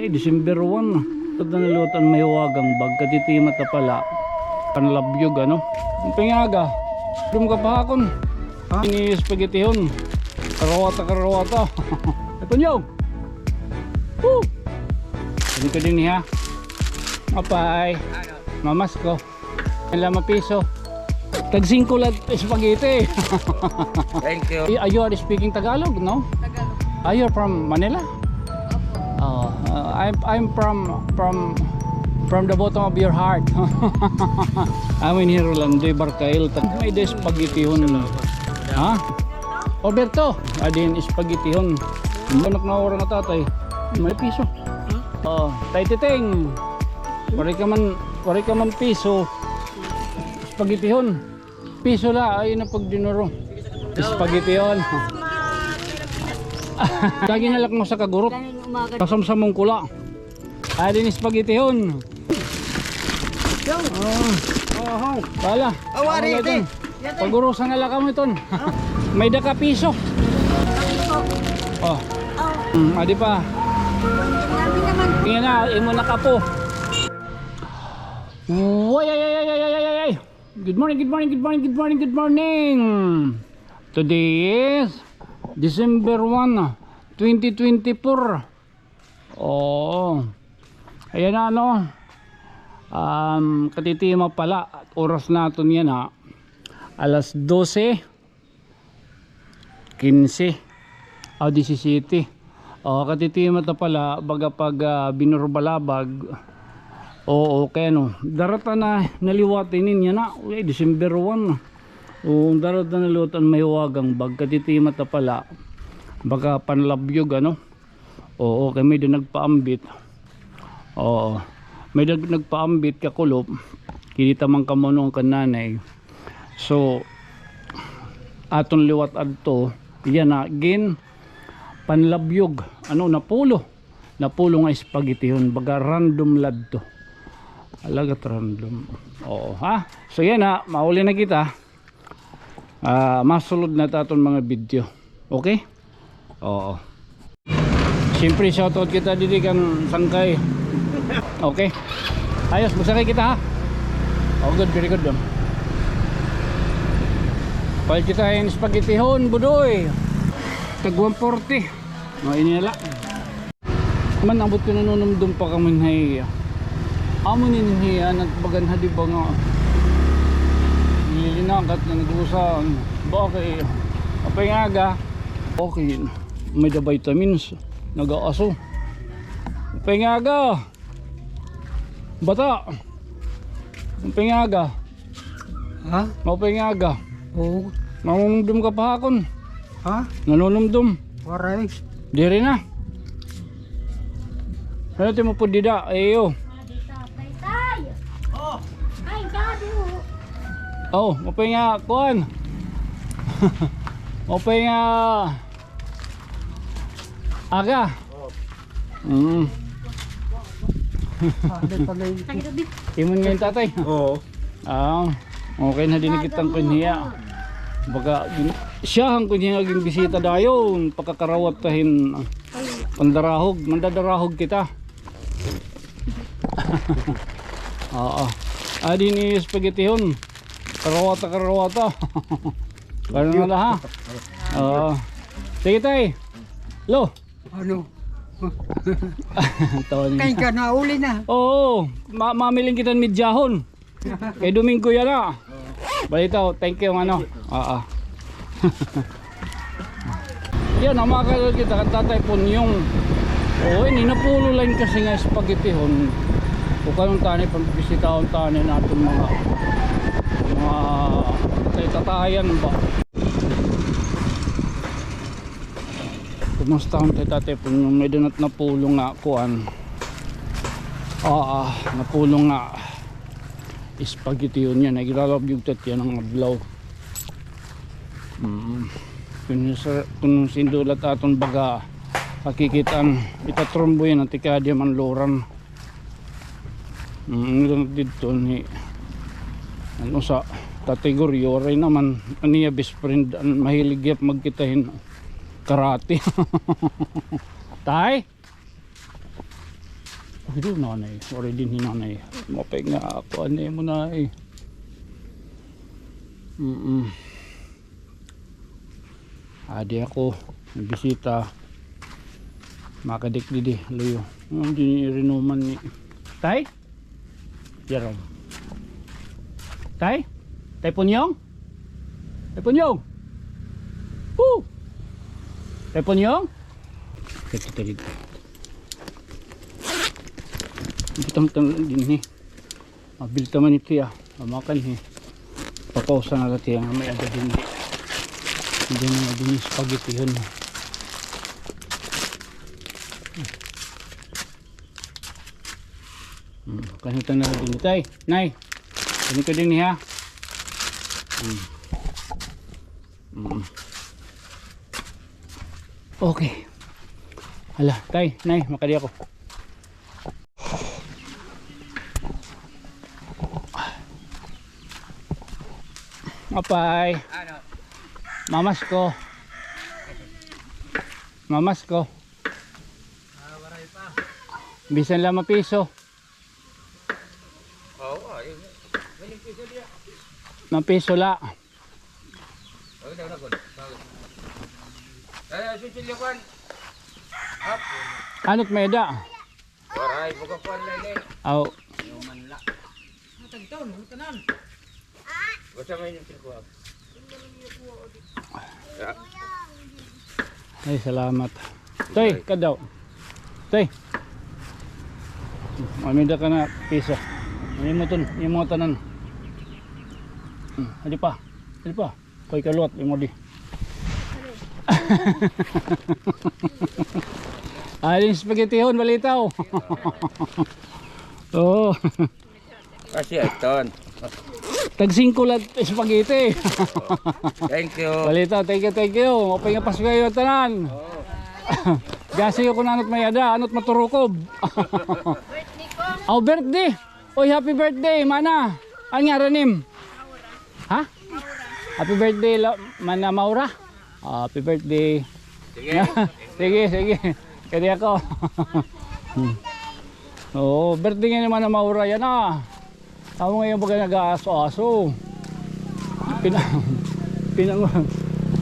December 1. Ito na nalutan may wagang bag. Katitima ta pala. Panlabyog ano. Ang pingaga. Dum ka pa hakon. Ha? Ini spaghettihon. Karawata. Ito nyo. Woo! Hindi ko din niya. Mapay. Mamas ko. Ang 5 piso. Tag 5 lang spaghetti. Thank you. Are you speaking Tagalog, no? Tagalog. Are you from Manila? I'm from the bottom of your heart. Amin here Rolando Barcail. May des spaghettihon. Ha? Alberto, adin spaghettihon. Anak na orang na tatay. May piso. Tay titeng. Wari ka man piso. Spaghettihon. Piso la ay na pag dinuro. Spaghettihon. Lagi nalak mo sa kagurot. Kasamsamong kula. Adin spaghettihon. Bala. Awari ite. Pagurusan na lang kamo iton. May daka piso. Oh. Adi pa. Tingnan na, imo na kapo. Ay. Good morning. Today is December 1, 2024. Oh. Ayan na ano. Katitima pala. Oras natin yan ha. Alas 12:15 o 17. Katitima ta pala baga pag binurbalabag. Oo, okay no. Darata na naliwatin niya na. December 1. Darata na lutan may wagang bag. Katitima ta pala baga panlabyog ano. Oo, kay may din nagpaambit. Oo. May nagpaambit kakulop. Kinita man kamo nung kananay. So aton liwat adto yan na gin panlabyog ano napulo nga spaghettihon baga random lad to alagat random. Oo ha, so yan ha, mauli na kita. Masulod na taton mga video, okay? Oo, siyempre shoutout kita didi kan sangkay. Okay, ayos magsakay kita ha. Oh good, very good dong. Pahit kita yung spaghettihon, budoy. Tag 140. Inila. Man, abot ko nanunumdum pa kami na amo ninhiya, nagbagan hadi ba nga. Nililinakat na nag-usa. Bakit? Apay nga ga. Okay. May da vitamins. Nag-aaso. Apay nga ga. Bata. Apay nga ga. Ha? Apay nga ga. Oo. Nanunumdum ka pa hakon. Ha? Nanunumdum. Waray. Diri na. Ano ti mo po dida? Ayo. Oh, mapay nga kuan. Mapay nga aga. Imon nga yung tatay. Oo. Okay na din kitang kanya. Baga siya ang kunya naging bisita dayon pagkakarawat tahin mandadarahog kita. Adi ni spaghettihon. Karawata. Ano na ha? Sige tay. Lo. Ano? Kain ka na uli na. Oo, mamiling kita midyahon. Kay Domingo yan na. Balita, thank you ano. Yan, namakal kita tatay po yung ninapulo lang kasi nga spaghettihon. Kung kanong tani pagbisitahon tani natin mga tatayan ba. Kumusta ang tatay po yung may donat na pulo nga kuan. Napulong nga spaghettihon yan. Nagilalabiyog tat yan ang adlaw. Kung sindulat aton baga kakikitaan itatrombo yan at ikadya man loran. Dito ni ano sa kategoryo rin naman aniya best friend mahilig yap magkitahin karate. Tay Ito nanay, ori din ni nanay. Mapay nga ako, ano mo na eh. Adi ako, bisita. Makadikdidi, luyo. Hindi ni rinuman ni. Tay? Yaram. Tay? Tay Punyong? Tay Punyong? Woo! Tay Punyong? Ito dito. Bitam-tam din eh. Mabil taman ito ya. Mamakan eh. Papausa na natin ang may ada din. Hindi na din yung spaghetti yun. Kanito na din tay. Nay. Kanito din ha. Okay. Hala, tay, nay, makadi ako. Apay. Ano? Mamas ko. Mamas ko. Bisan lang mapiso. Oo, ayun. Maling piso dia. Mapiso la. Oh, daw na gud. Ay, susilyakan. Up. Anot may da? Waray, buka kuan lang eh. Aw. Yuman la. Matagtaon, tanan. Basta may nipil ko. Ay, salamat. Toy, kadaw. Toy. Mamida ka na piso. May mo ton, may mga tanan. Hadi pa. Hadi pa. Koy kaluat, may mo di. Alin spaghetti hon, balitaw. Oo. Kasi aton. Tag 5 lang spaghetti. Thank you. Balitaw, thank you. Mapay nga paso kayo tanan. Gasi ko nanot may ada, anot maturukob. Oh, birthday. Oy, happy birthday, mana. Ang nga ranim? Ha? Happy birthday, mana Maura. Happy birthday. Sige. sige. Kaya ako. Oh, birthday nga naman na Maura yan ah. Ako ngayon baga nag-aaso-aso.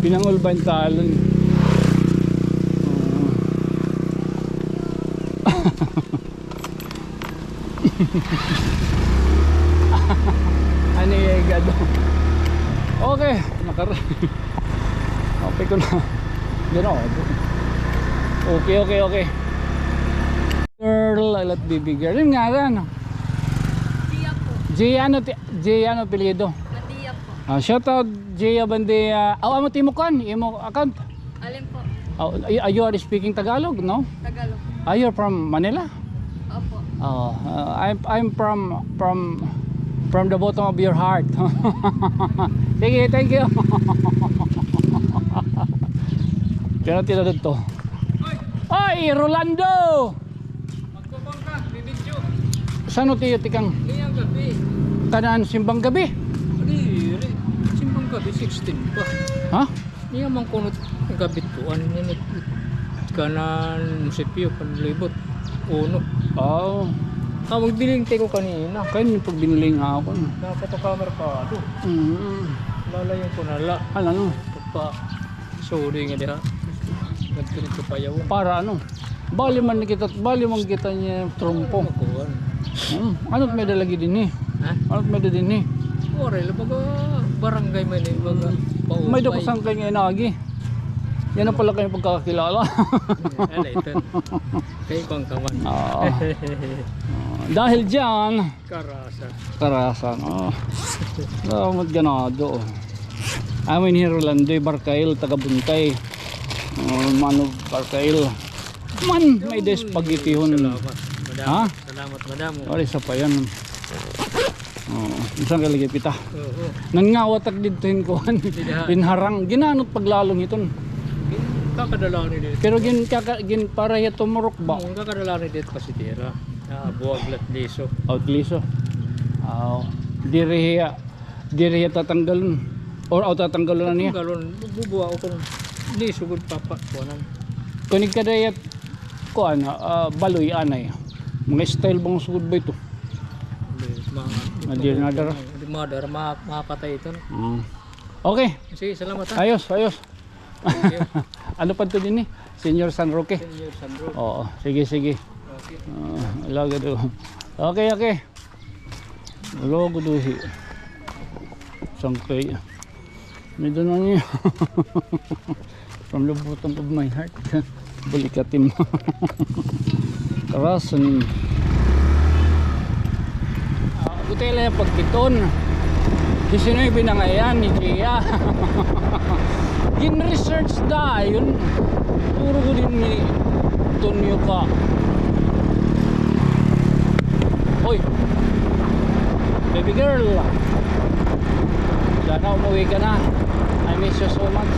Pinangul ba yung talon? Ano yung gado? Okay, okay ko na. Okay. Girl, I let baby girl. Yung nga rin. Gia ano apelyido? Nadia po. Shout out Gia Bandia. Amo timukan, imo account. Alin po? You are speaking Tagalog, no? Tagalog. Are you from Manila? Opo. I'm from the bottom of your heart. Sige, thank you. Pero tinadod to. Ay, Rolando! Magkupon ka, bibidyo. Saan o tiyo tikang? Niyang gabi. Kanaan simbang gabi? Adi, simbang gabi 16 pa. Ha? Niya mang kunot gabi tuan ni kanan munisipyo panlibot. Uno. Oh, Magdiling ko kanina. kayo yung pag biniling nga ako. Napatokamera pa ado. Lalayon ko nala. Ano? Pa sorry nga diha. Nagdiling ko pa yaw. Para ano? Bali man kita niya trompo. Kuan. Ano't may dalagi din eh? Ha? Ano't may dalagi din eh? Ore, baga barangay man eh, baga paubay. May dakusang kayo ngayon nagi. Yan na pala kayong pagkakakilala. Ala ito. Kay kong kaman. Oo. Dahil dyan, Karasa. karasan. Salamat ganado. Amin ni Rolando Barcail, taga Buntay. Mano Barcail. Man, may spaghetti hon. Salamat. Madam. Ha? Salamat madam. Wala isa pa yan. Isang kalagay pita. Oo. Nangawatag dito hinkuhan. Pinharang. Ginanot paglalong iton. Kakadala ni dito. Pero gin para ya tumurok ba? Kakadala ni dito kasi tira. Buwag lat liso. Outliso. Diriya tatanggalon. Or tatanggalon na niya. Galon bubuwa ko kung liso gud papa kuanan. Kunig ka dayat kuan baloy anay. Mga style bang sugod ba ito? Hindi na dara. Hindi madara, makapatay ito. Okay, Sige, salamat ha. ayos. Ano pa ito din eh? Senior San Roque. Senior Sandro. Oo, sige. Okay. Alaga do. Okay. Logo duhi. Sangkay. May doon niya. From the bottom of my heart. Balikatim. Karasan. Buti lang yung pagkiton. 19 na nga yan ni Gia. Gin-research da yun. Puro ko din ni Tonyo ka. Hoy, baby girl, sana umuwi ka na. I miss you so much.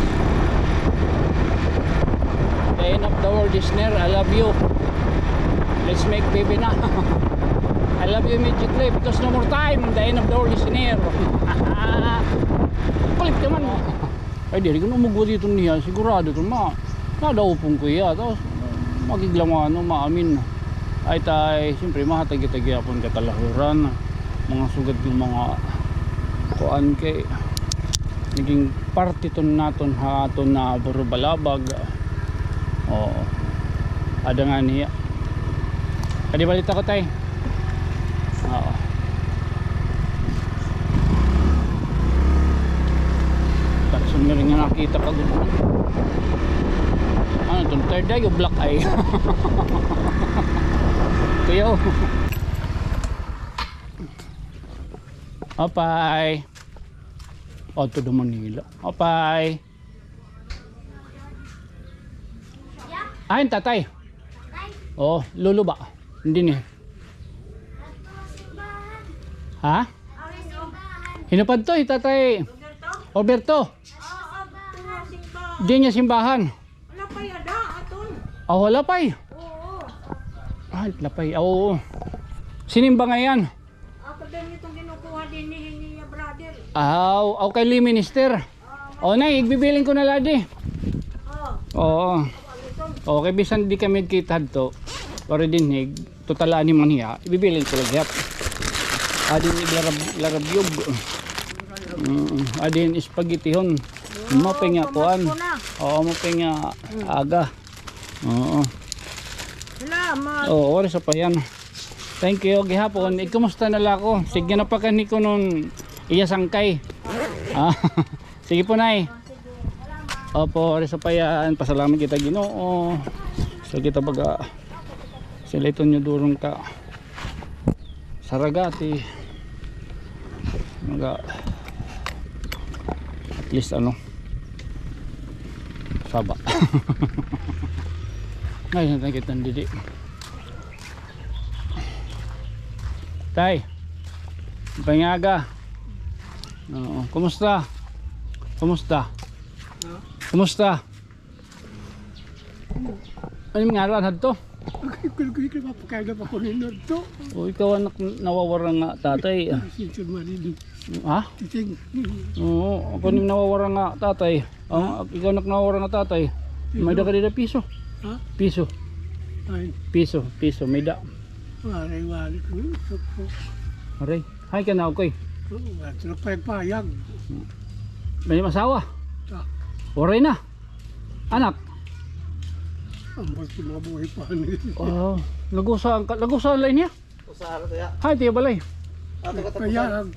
The end of the world is near. I love you. Let's make baby na. I love you immediately because no more time. The end of the world is near. Kulit ka man. Ay, di ko numugo dito niya. Sigurado ito nadaupong ko iya. Tapos magiglang maamin. Ay tay, siyempre mahatag-tagi apon katalahuran. Mga sugat ng mga kuan kay naging party ton naton haton na burubalabag. Oo. Ada nga niya. Adi balita ko tay. Oo. Tapos nga rin nga nakita ka doon. Ano itong third eye o black eye? Kuya o. Opay. O ito do Manila. Opay. Ayun tatay. Oh, lolo ba? Hindi ni. Ha? Hinapad to tatay. Roberto. Di niya simbahan. Wala pa yada, aton. Oh, wala pa eh. Oo. Ah, lapay. Oo. Sinimba nga yan. Ako din itong kinukuha din ni brother. Ah, kay Lee Minister. Oh, nay, igbibiling ko na ladi. Oo. Okay, bisan di kami kita to. Para dinig, totalaan ni man hiya. Ibibiling ko lang yap. Adin larabyog. Adin spaghetti hon. Mapay nga kuan. Oo, mapay nga aga. Oo. Salamat. Oo, oras pa yan. Thank you, gihapon. Kumusta na la ko? Sige na pa kani ko nun iya sangkay. Sige po nay. Opo, oras pa yan. Pasalamat kita Ginoo. So kita baga sila ito nyo durong ka Saragati. Mga at least saba. Ngayon natin kita didi. Tay, pangaga. Oo, kumusta? Kumusta? Kumusta? Anong ngalan hadto? Kaya mapakaga pa ko ninod to. O ikaw anak nawawarang nga tatay. Sinsun manilin. Ha? Titing. Oo, ako ning nawawarang nga tatay. Ikaw anak nawawarang nga tatay. May da ka dito piso. Ha? Piso. Ay, Piso, may da. waray-waray ko. Aray, hay ka na okay. At nagpayag-payag. May masawa. Ta. Oray na. Anak. Ang basta mga buhay pa nila. Oh, nagusaan lain niya. Usahan ito ya. Hay, tiya balay. Payag-payag.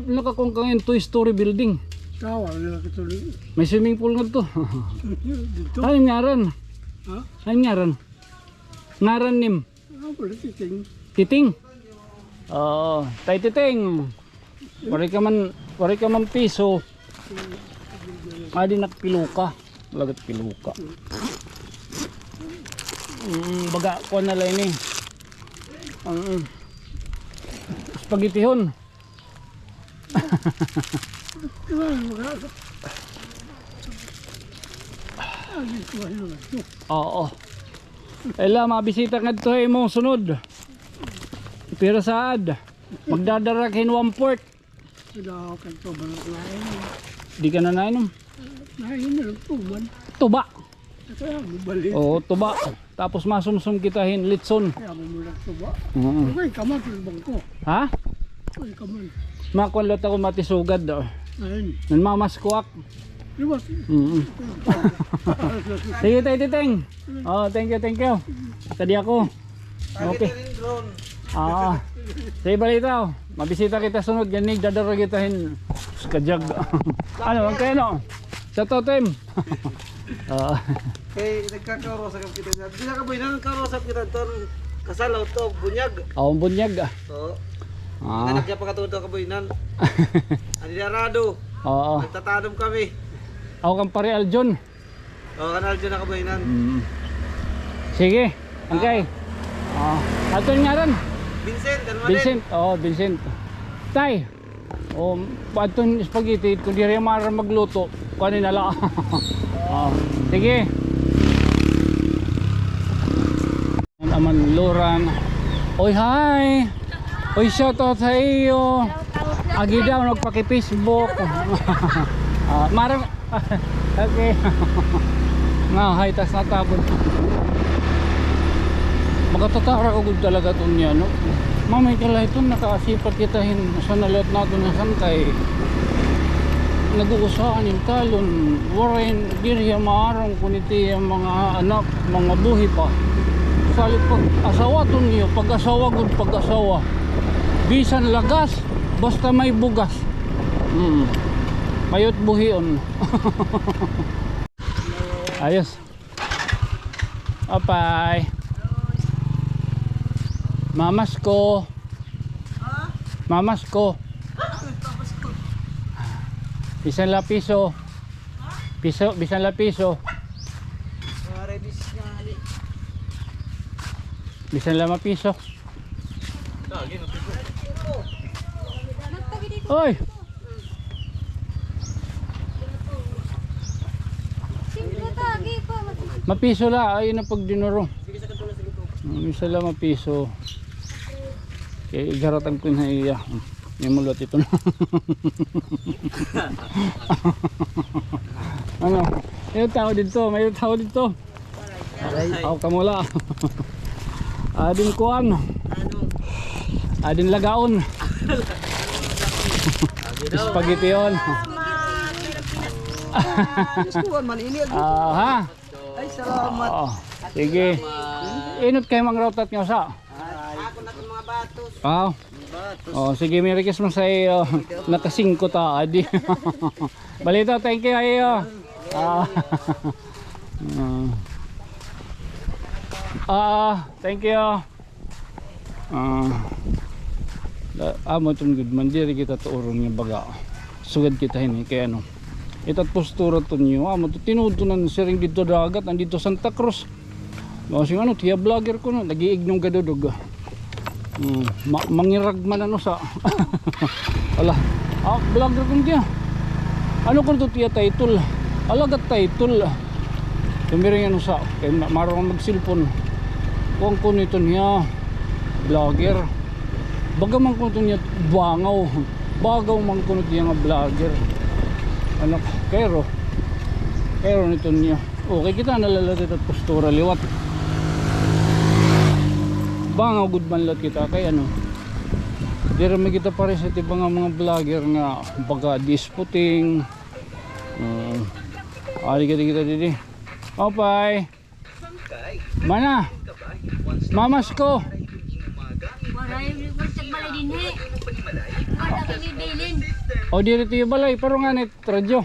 Nakakong ka ngayon, 2-story building. Tawa nila katuloy. May swimming pool nga to. Dito. Ano ngaran? Ha? Ano ngaran? Ngaran nim? Wala titing. Titing. Oo, tay Titing. Wari ka man piso. Adi nakpiluka. Lagat piluka. Baga ko na lang ni. Spaghetti hon. Oo. Ela mabisita ngadto imong sunod. Pero saad magdadarakin 1/4. Wala ako kanto balak lain. Di ka na nainom. Lain na lang po man. Tuba. Kaya mo balik. Oo, tuba. Tapos masumsum kitahin, litson. Kaya mo mula tuba. Oo. Okay, kaman sa bangko. Ha? Okay, kaman. Makunlot ako matisugad daw. Ayun. Nanmamaskuak. Diba? Sige tayo titeng. Oh, thank you, thank you. Tadi ako. Okay. Sige balita. Mabisita kita sunod. Ganig dadaro kitahin. Kajag. Ano, ang kaya no? Sa totem. Kay nagkakarosa ka kita. Di na ka ba yun? Nagkarosa kita ton kasalaw to bunyag. Ang bunyag. Oo. Ah. Anak niya pagkatuto ka ba yun? Aliarado. Oo. Nagtatadom kami. Ako kang pare Aljon. Oo, kanal dyan na ka ba yun? Sige. Okay. Ato nga rin. Vincent, ano man Vincent. Oo, Vincent. Tay. Oh, aton spaghetti kung di rin mara magluto. Kunin na lang. Sige. Aman Loran. Oy, hi. Oy, shout out sa iyo. Agi daw nagpaki-Facebook. Marang okay. Nga, hi tas natabon. Magatatara ko gud talaga tun niya, no. Mamay kala ito nakasipat kitahin sa nalat natin na santay. Nag-uusaan yung talon. Warren, diriya maarang kuniti ang mga anak, mga buhi pa. Salit pag asawa to niyo, pag-asawa gud pag-asawa. Bisan lagas, basta may bugas. Mayot buhion. Ayos. Apay. Mamas ko. Mamas ko. Bisan la piso. Bisan la piso. Bisan la mapiso. Oy. Mapiso la, ayun na pag dinuro. Bisa la mapiso. Kaya igaratan ko na iya. May mulot ito na. Ano? May tao dito, may tao dito. Ako kamula. Adin kuan. Adin lagaon. Spaghetti yun. Ha? Ay, salamat. Sige. Inot kayo mang rautat nyo sa. Ako na itong mga batos. Sige, Merry Christmas sa iyo. Nakasingko ta, adi. Balita, thank you ayo. Thank you. Amo itong good man, diri kita tuurong yung baga. Sugad kita hini, kaya ano. Itat postura to niyo. Amo to tinuod to ng siring dito dagat, andito Santa Cruz. Kasi ano, tiya vlogger ko no, nagiig nung gadudog. Mangirag man ano sa. Wala. Vlogger ko tiya. Ano ko to tiya title? Alagat title. Tumiring ano sa, kaya marunong mag-cellphone. Kung ko nito niya, vlogger. Bagaman ko nito niya, bangaw. Bagaw man ko nito niya nga vlogger. Ano, kero nito niya. Okay, kita nalalagay at postura liwat. Bangaw good man lot kita, kaya ano. Dira may kita pare sa tibang mga vlogger nga baga disputing. Ali kita didi. Opay. Mana? Mamas ko. O diri tiyo balay pero nga net radyo.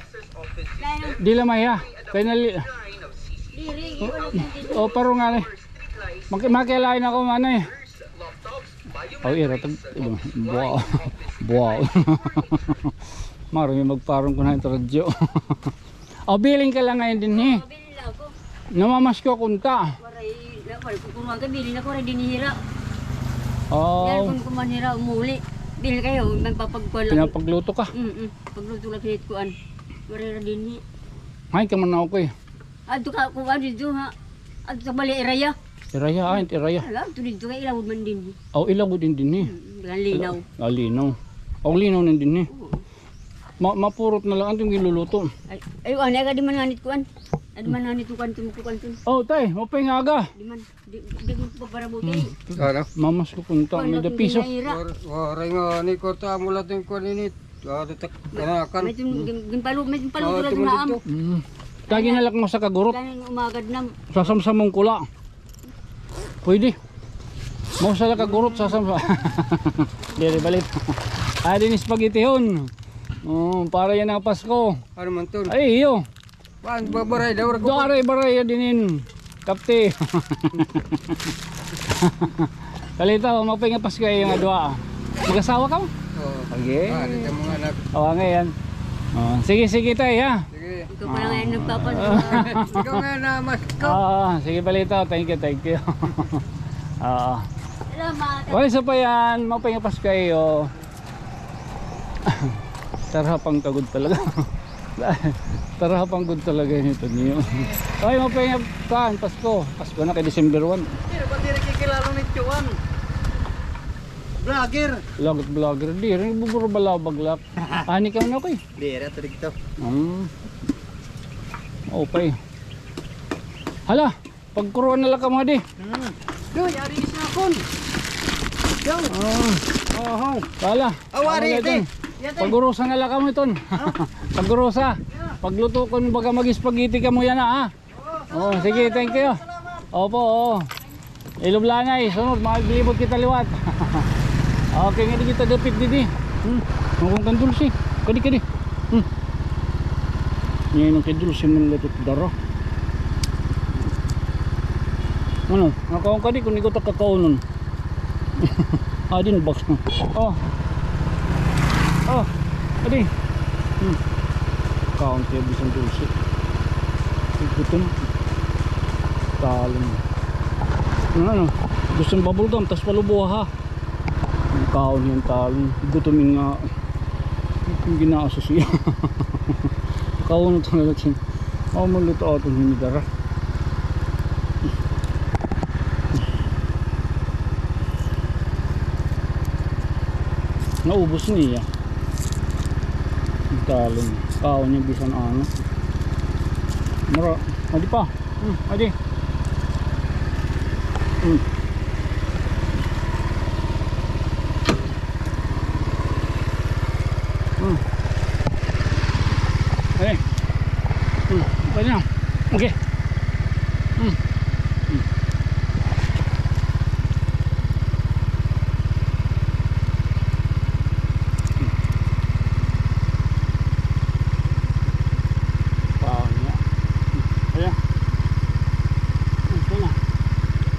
Di lamay ha. Kaya nali. O pero nga ni. Makilain ako man eh. O ira tag buaw. Buaw. Marami magparong ko na ito radyo. O biling ka lang ngayon din eh. Namamas ko kunta. Kung bili na ko rin dinihira. Oh. Yan kung kumanira umuli. Bili kayo, magpapagkuhan lang. Pinapagluto ka. Pagluto lang sinit kuan. Marira din Ay ka man ako eh. Adto ka kung ano dito ha. Adto sa bali iraya. Iraya ay iraya. Alam, to dito kay ilawod man din. Oh ilaw din din eh. Linaw. Linaw. O linaw din eh. Mapurot na lang ang yung iluluto. Ay ano ka di man nganit kuan. Adi man na nito kanto mo kanto. Oh, tay, mapay nga aga. Di man di mo pa para buti. Ano? Mamas ko punta, may da piso. Waray nga ni kota mo latin ko ninit. Tak kanakan. May ginpalo tulad nga am. Lagi nalak mo sa kagurot. Kanin umagad na. Sasamsamong kula. Pwede. Mau sa kagurot sasam. Dere balik. Din spaghetti hon. Oh, para yan ang Pasko. Ano man to? Ay, iyo. Paan babaray daw ko. Baray dinin. Kapte. Kalita, mapay nga Pasko yung adwa. Mag-asawa ka mo? Oh. Okay. Ano sa mga anak? Oo, ngayon. Oh, sige tay ha. Sige. Ikaw pa lang ngayon nagpapalo. Ikaw nga na mas ko. Sige balita, thank you. Salamat. Wala isa pa yan, mapay nga Pasko kayo. Tarapang kagod talaga. Tarapang good talaga yun ito niyo. Ay, mapay nga kaan, Pasko. Pasko na kay December 1. Pero ba't di nakikilala ni Chuan? Vlogger. Vlogger, di rin buburo balabag lak. Ani ka na koy. Dira, tulig to. Okay. Hala, pagkuruan na lang ka mga di. Yo, yari ni Snapon. Yo. Hala. Awari, di. Pagurusa na lang ka mo iton. Pagurusa. Pagluto ko baga mag-spaghetti ka mo yan ha. Oh, sige, thank you. Opo, oo. Ilublanay, sunod, maglibot kita liwat. Okay, nga di kita dapit didi. Mukhang kan dulce. Kadi. Ngayon ang kay dulce man latot daro. Ano? Nakawang kadi kung ikot kakao nun. Din box. Oh, kadi. Kaon kaya bisang dulce. Ikutin. Talong. Ano? Gusto ng bubble gum, tas palubuha ha. Ang kaon yung talong. Gutumin nga. Yung ginaasa siya. Kaon ito na natin. Maluto ako itong hinidara. Naubos niya. Yung talong. Kaon niya bisan ano. Mara. Adi pa. Adi. Okay. Okay na. Okay.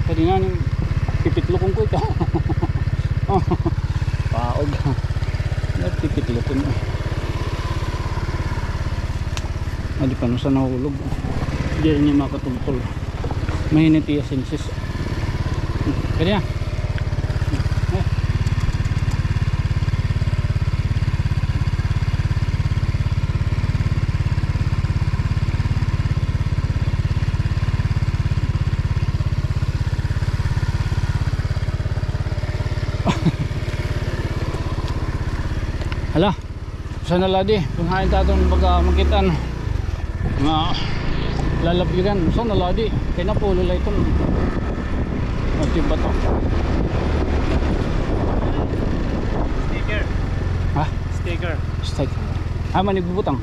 Kanina ning pipitlukon ko ito. Paog. Pipitlukon. Adi pa no sa nahulog. Hindi rin niya makatultol. Mahinit iya sinsis. Kanina. Hala, sana ladi kung hain tatong baga makitaan nga lalapyagan, sana ladi kaya na po lula itong tiba to. Sticker. Ha? Sticker. Steak. Manigbubutang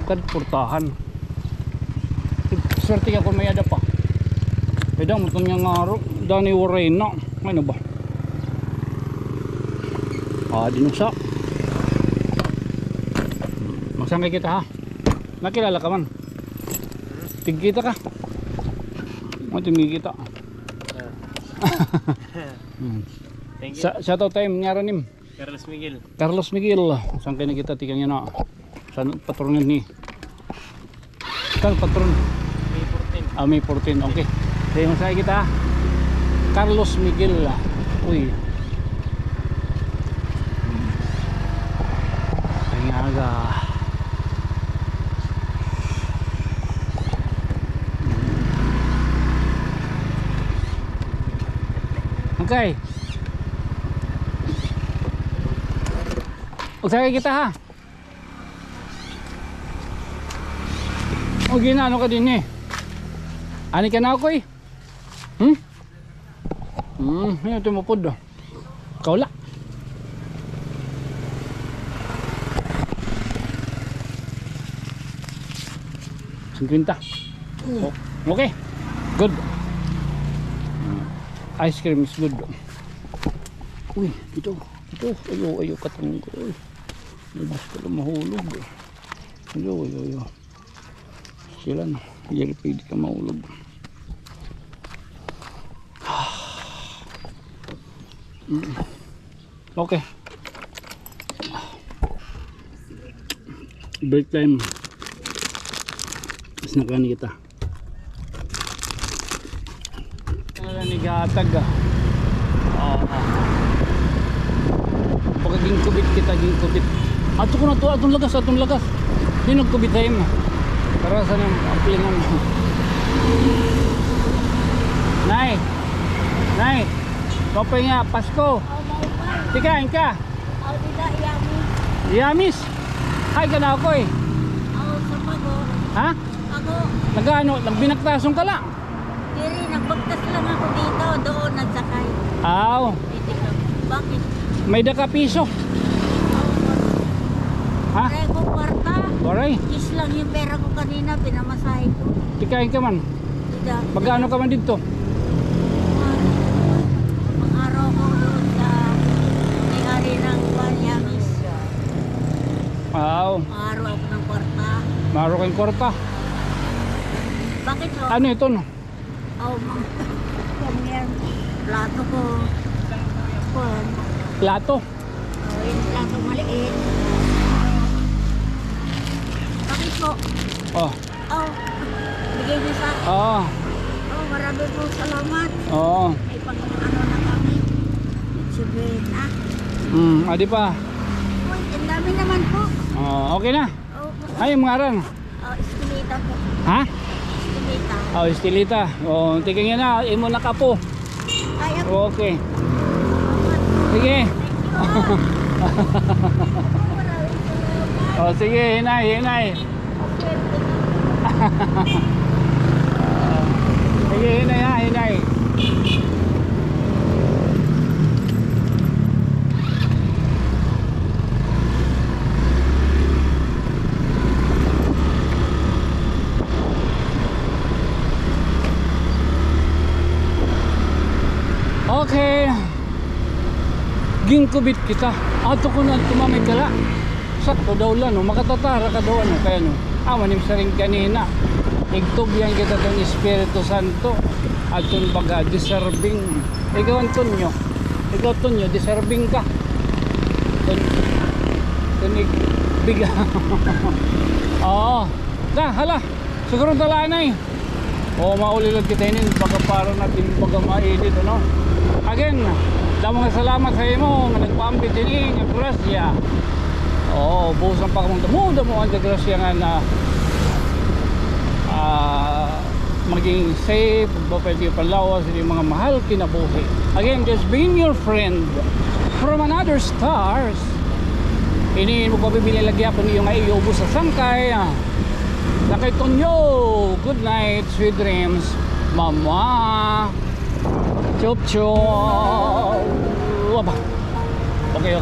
kad portahan swerte ka kung may ada pa pwede mo itong yung araw dani waray na ano ba dinusa. Magsangay kita ha. Nakilala ka man. Tigkita ka. Tigkita. Thank you. Sa to time nyaranim. Carlos Miguel. Sangkay na kita tikang yan na. Sa patronin ni. Kan patron. May 14. Okay. Dahil masaya kita ha. Carlos Miguel. Uy. Okay. Usahay kita ha. O ginano ka din eh. Ani ka na ako eh. Yan tumupod do. Kaula. Singkwinta. Okay. Good. Ice cream is good. Uy, ito. Ayaw katanggol. Nabas ka lang mahulog. Ayaw. Sila na. Hindi pwede ka mahulog. Okay. Break time. Mas nakani kita. Wala ni gatag ah. Pagiging kubit kita, ging kubit. Ato ko na to, atong lagas. Di nagkubit tayo mo. Para sa nang aplingan mo. Nay. Kapay nga, Pasko. Tikain ka. Aw dida yami. Yamis. Hay ka na ako eh. Aw sa pago. Ha? Pago. Nagano, nagbinaktasong ka lang. Diri nagbagtas lang ako dito, doon nagsakay. Aw, Bakit? may daka piso. Ha? Pare ko kwarta. Waray, Kis lang yung pera ko kanina, pinamasahe ko. tikain ka man. Dida. Magkano ka man dito? Pang-araw ko doon sa may-ari ng Banyamis. Aw, Pang-araw ako ng kwarta. maro kang kwarta. Bakit so? Ano ito no? Oh, yan. Plato ko. Kwan. Plato. Oh, yung plato maliit. Bakit po? Oh, Oh, bigay niyo sa akin. oh, Oh, marami po salamat. oh. Ay, pag ano na kami. Sabihin na. Adi pa. Uy, ang dami naman po. Oh, okay na. Oh, Ay, mga aran. estilita po. Ha? Estilita. Oh, estilita. Oh, tingin na, imo na kapo. Ay, ako. Okay. Sige. Oh, sige, hinay. Sige, hinay. Okay. Gingkubit kita. Ato ko na tumamay kala. Sakto daw lang, no? Makatatara ka daw, ano? Kaya, no? Manim sa rin kanina. Igtubyan kita ng Espiritu Santo. At kung baga, deserving. Ikaw, Antonio. Deserving ka. Tunig. Biga. Oo. Hala. Siguro talaan na eh. Oo, maulilog kita yun. Baga parang natin baga mainit, ano? Again, damo nga salamat sa imo nga nagpaambit din ng grasya. Oo, buhos ang pagkamunta mo, damo ang grasya nga na maging safe, pwede panlawas yung mga mahal kinabuhi. Again, just being your friend from another stars. Ini mo pabibili lagi ako niyo nga iubos sa sangkay. Sakay Tonyo, good night, sweet dreams, mama. Chop chop. Okay.